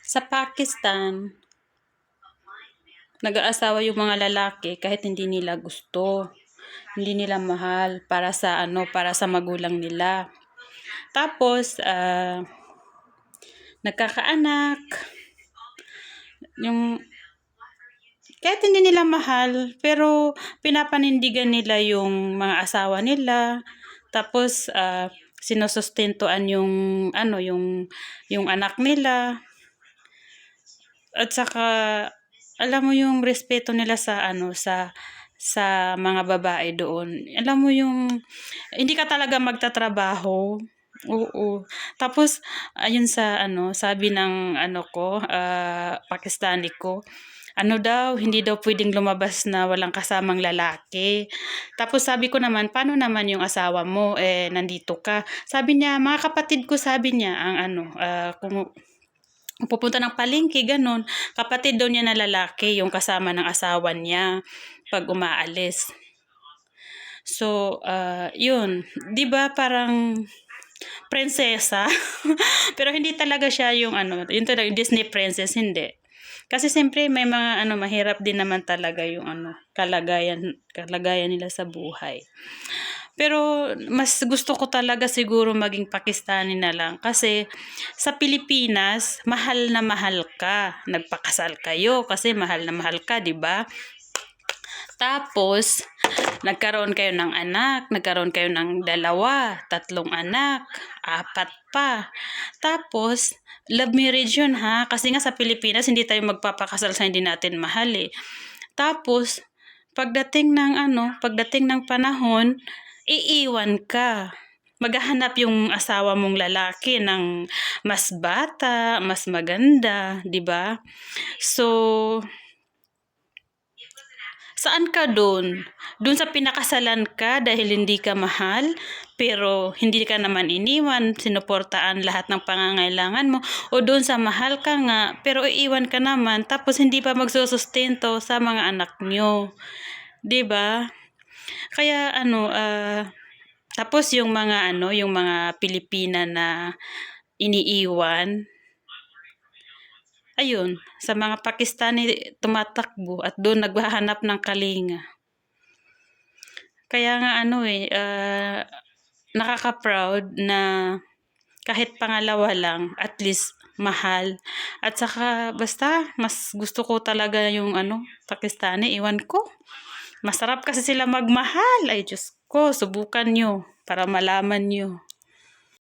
Sa Pakistan, nag-aasawa yung mga lalaki kahit hindi nila gusto. Hindi nila mahal para sa para sa magulang nila. Tapos, nagkakaanak. Yung kahit hindi nila mahal, pero pinapanindigan nila yung mga asawa nila. Tapos, sinusustentuan yung anak nila. At saka, alam mo yung respeto nila sa mga babae doon. Alam mo yung hindi ka talaga magtatrabaho. Oo. Tapos ayun sabi ng Pakistani ko, daw, hindi daw pwedeng lumabas na walang kasamang lalaki. Tapos sabi ko naman, paano naman yung asawa mo? Nandito ka. Sabi niya, mga kapatid ko, sabi niya, kung pupunta ng palengke, ganun. Kapatid daw niya na lalaki, yung kasama ng asawa niya pag umaalis. So, yun. 'Di ba parang prinsesa? Pero hindi talaga siya yung yun talaga, Disney princess, hindi. Kasi siyempre may mga mahirap din naman talaga yung kalagayan nila sa buhay. Pero mas gusto ko talaga siguro maging Pakistani na lang kasi sa Pilipinas, mahal na mahal ka. Nagpakasal kayo kasi mahal na mahal ka, 'di ba? Tapos nagkaroon kayo ng anak, nagkaroon kayo ng 2, 3 anak, 4 pa. Tapos love marriage yun, ha, kasi nga sa Pilipinas hindi tayo magpapakasal sa hindi natin mahal, eh. Tapos pagdating ng panahon, iiwan ka. Maghahanap yung asawa mong lalaki ng mas bata, mas maganda, 'di ba? So, saan ka doon? Doon sa pinakasalan ka dahil hindi ka mahal, pero hindi ka naman iniwan, sinuportaan lahat ng pangangailangan mo, o doon sa mahal ka nga, pero iiwan ka naman, tapos hindi pa magsusustento sa mga anak nyo. 'Di ba? Kaya tapos yung mga Pilipina na iniiwan, ayun, sa mga Pakistani tumatakbo at doon naghahanap ng kalinga. Kaya nga nakaka-proud na kahit pangalawa lang, at least mahal. At saka basta mas gusto ko talaga yung Pakistani, iwan ko. Masarap kasi sila magmahal. Ay, Diyos ko, subukan nyo para malaman nyo.